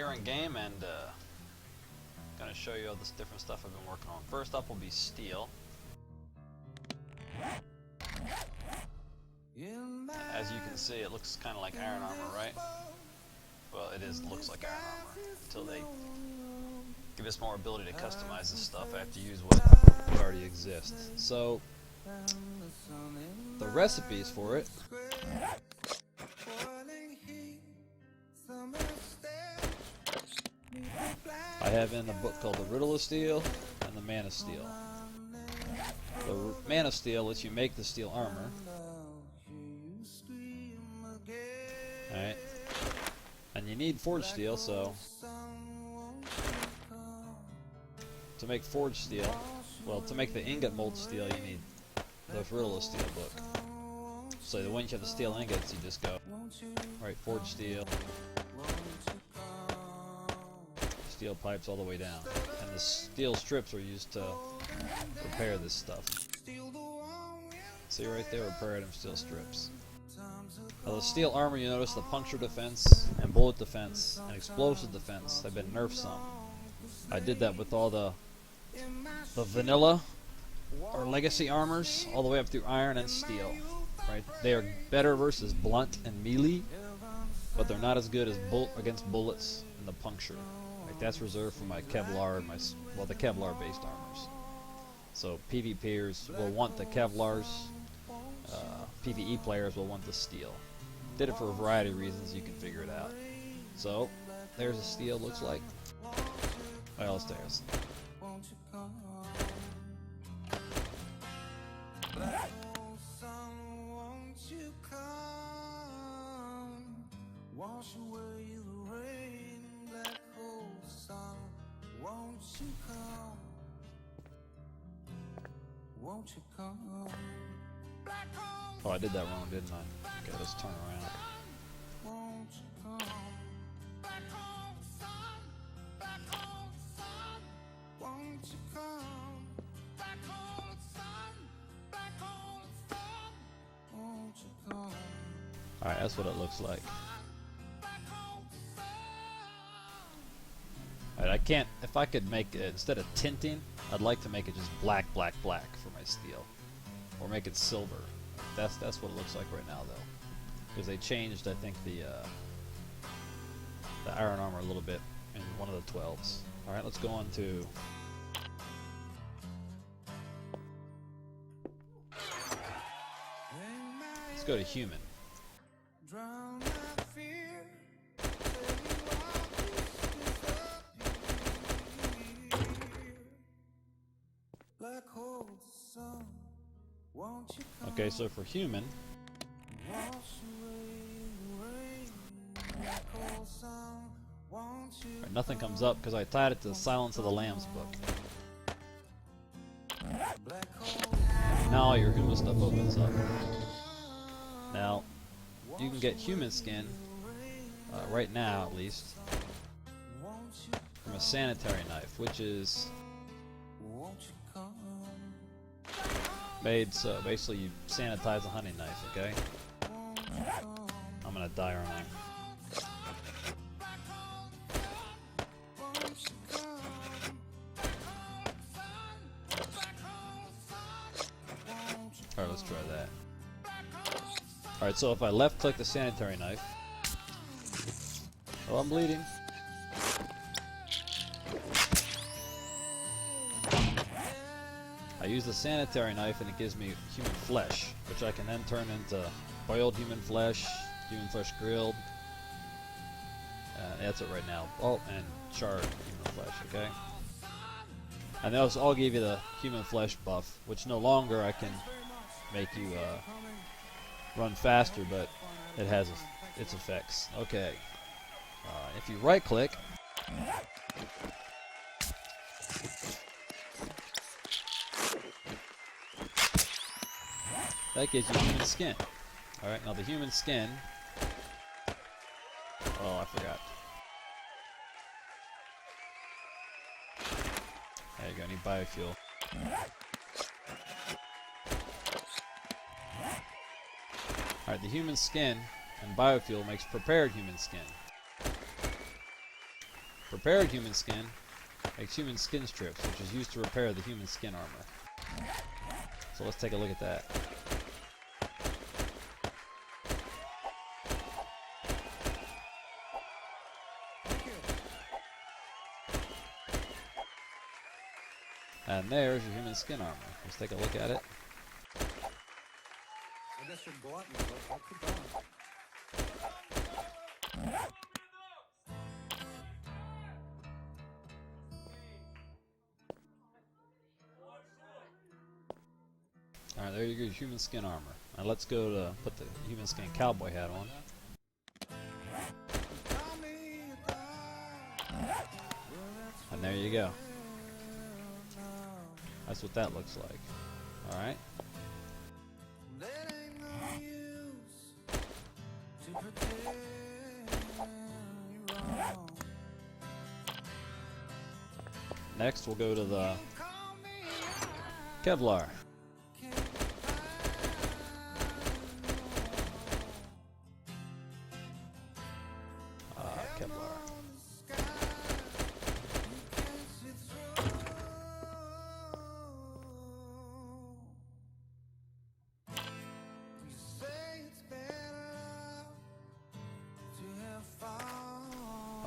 here in game and gonna show you all this different stuff I've been working on. First up will be steel. As you can see, it looks kind of like iron armor, right? Well, looks like iron armor until they give us more ability to customize this stuff. I have to use what already exists. So the recipes for it I have in a book called The Riddle of Steel and The Man of Steel. The Man of Steel lets you make the steel armor. Alright. And you need forged steel, so to make forged steel, well, to make the ingot mold steel, you need the Riddle of Steel book. So once you have the steel ingots, you just go, right, forged steel, steel pipes all the way down. And the steel strips are used to repair this stuff. See right there, repair them steel strips. Now the steel armor, you notice the puncture defense and bullet defense and explosive defense have been nerfed some. I did that with all the vanilla or legacy armors all the way up through iron and steel. Right? They are better versus blunt and melee, but they're not as good as against bullets and the puncture. Right? That's reserved for my Kevlar and the Kevlar based armors. So PvPers will want the Kevlars, PvE players will want the steel. Did it for a variety of reasons, you can figure it out. So there's a steel looks like. Well, there's. Wash away the rain, black hole sun. Won't you come? Won't you come? Oh, I did that wrong, didn't I? Okay, let's turn around. Won't you come? Black hole sun, black hole sun. Won't you come? Black hole sun, black hole sun. Won't you come? Alright, that's what it looks like. I can't, if I could make it, instead of tinting, I'd like to make it just black, black, black for my steel. Or make it silver. That's what it looks like right now, though. Because they changed, I think, the iron armor a little bit in one of the 12s. Alright, let's go on to... Let's go to human. Okay, so for human, right, nothing comes up because I tied it to the Silence of the Lambs book. Now all your human stuff opens up. Now, you can get human skin, right now at least, from a sanitary knife, which is made so basically you sanitize a hunting knife, okay? I'm gonna die, aren't I? Alright, let's try that. Alright, so if I left click the sanitary knife. Oh, I'm bleeding. I use the sanitary knife and it gives me human flesh, which I can then turn into boiled human flesh grilled. That's it right now. Oh, and charred human flesh, okay? And those all give you the human flesh buff, which no longer I can make you run faster, but it has its effects. Okay. If you right click, that gives you human skin. Alright, now the human skin... Oh, I forgot. There you go, I need biofuel. Alright, the human skin and biofuel makes prepared human skin. Prepared human skin makes human skin strips, which is used to repair the human skin armor. So let's take a look at that. And there's your human skin armor. Let's take a look at it. I guess you're gluttonous, so I'll keep going. Alright, there you go, your human skin armor. Now let's go to put the human skin cowboy hat on. And there you go. That's what that looks like. Alright. Next, we'll go to the Kevlar. Kevlar.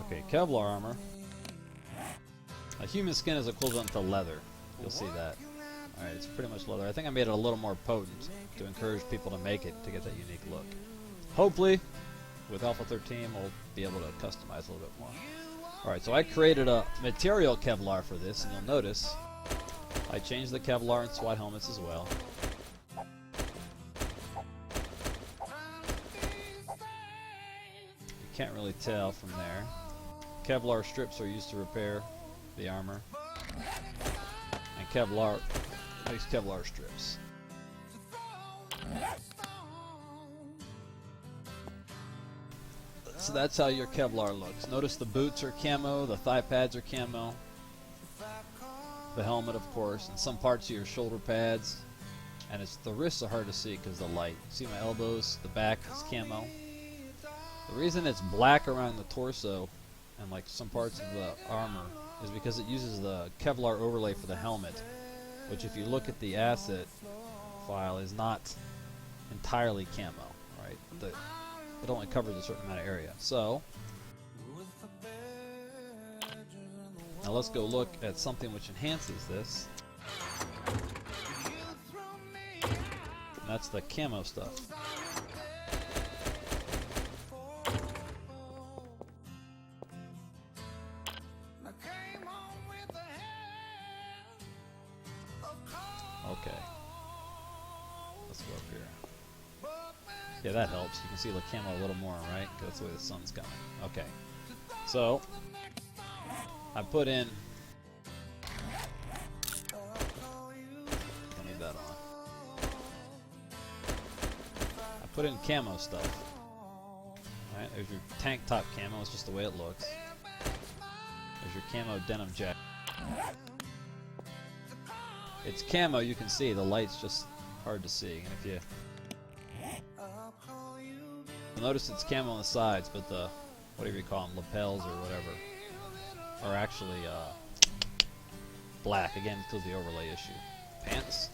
Okay, Kevlar armor. A human skin is equivalent to leather. You'll see that. Alright, it's pretty much leather. I think I made it a little more potent to encourage people to make it to get that unique look. Hopefully, with Alpha 13, we'll be able to customize a little bit more. Alright, so I created a material Kevlar for this, and you'll notice I changed the Kevlar in SWAT helmets as well. You can't really tell from there. Kevlar strips are used to repair the armor, and Kevlar makes Kevlar strips. So that's how your Kevlar looks. Notice the boots are camo, the thigh pads are camo, the helmet of course, and some parts of your shoulder pads, and the wrists are hard to see because of the light. See my elbows, the back is camo. The reason it's black around the torso and like some parts of the armor is because it uses the Kevlar overlay for the helmet, which if you look at the asset file is not entirely camo, right? It only covers a certain amount of area. So now let's go look at something which enhances this. And that's the camo stuff. Okay. Let's go up here. Yeah, that helps. You can see the camo a little more, right? Because that's the way the sun's coming. Okay. So, I put in... I need that on. I put in camo stuff. Alright, there's your tank top camo. It's just the way it looks. There's your camo denim jacket. It's camo, you can see. The light's just hard to see. And if you notice it's camo on the sides, but the, whatever you call them, lapels or whatever, are actually black. Again, because of the overlay issue. Pants.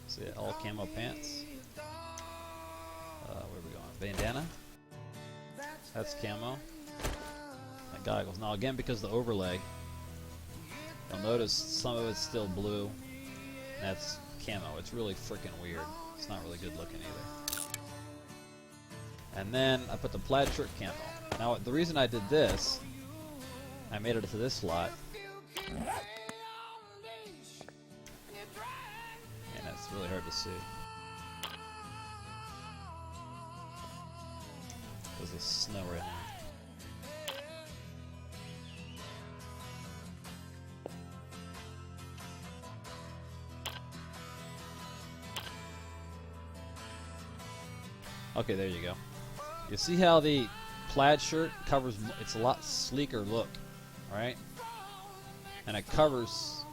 See it? All camo pants. Where are we going? Bandana. That's camo. And goggles. Now again, because of the overlay, you'll notice some of it's still blue. And that's camo. It's really freaking weird. It's not really good looking either. And then I put the plaid shirt camo. Now the reason I did this, I made it to this slot. And it's really hard to see. There's a snow right now. Okay, there you go. You see how the plaid shirt covers, it's a lot sleeker look, right? And it covers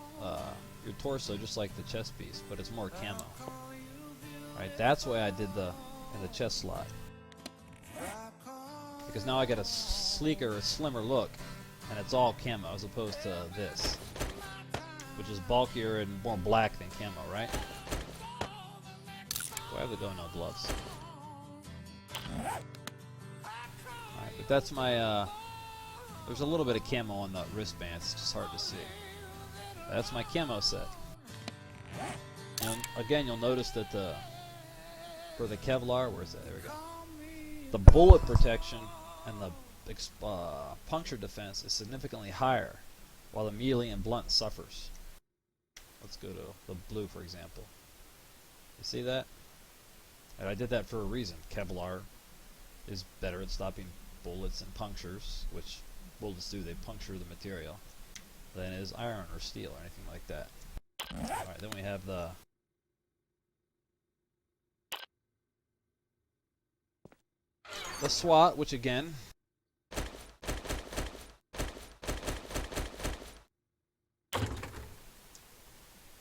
your torso just like the chest piece, but it's more camo. Right, that's why I did in the chest slot. Because now I get a sleeker, a slimmer look and it's all camo as opposed to this, which is bulkier and more black than camo, right? Do I have to go no gloves? Alright, but that's my, there's a little bit of camo on the wristbands, it's just hard to see. That's my camo set. And again, you'll notice that for the Kevlar, where's that? There we go. The bullet protection and the puncture defense is significantly higher, while the melee and blunt suffers. Let's go to the blue, for example. You see that? And I did that for a reason. Kevlar is better at stopping bullets and punctures, which bullets do, they puncture the material, than is iron or steel or anything like that. Alright, then we have the SWAT, which again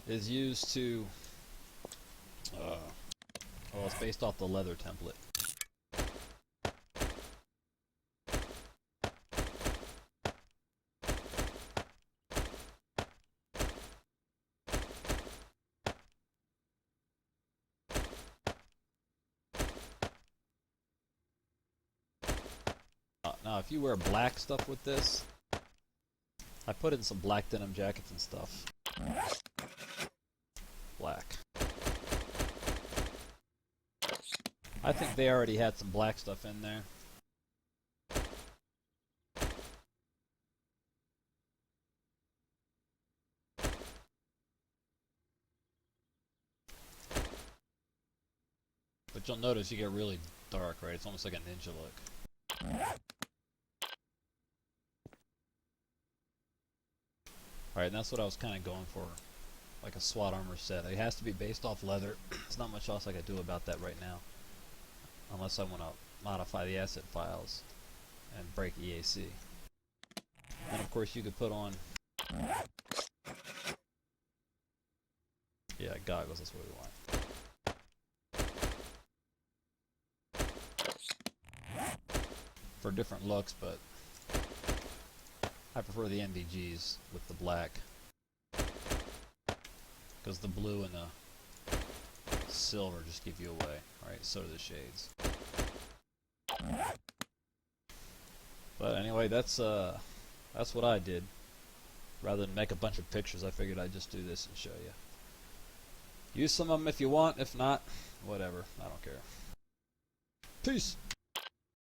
is used to well, it's based off the leather template. Now if you wear black stuff with this, I put in some black denim jackets and stuff. Black. I think they already had some black stuff in there. But you'll notice you get really dark, right? It's almost like a ninja look. Alright, and that's what I was kind of going for. Like a SWAT armor set. It has to be based off leather. There's not much else I could do about that right now. Unless I want to modify the asset files and break EAC. And of course you could put on... Yeah, goggles, that's what we want. For different looks, but I prefer the NVGs with the black. Because the blue and the silver just give you away. Alright, so do the shades. But anyway, that's what I did. Rather than make a bunch of pictures, I figured I'd just do this and show you. Use some of them if you want, if not, whatever. I don't care. Peace!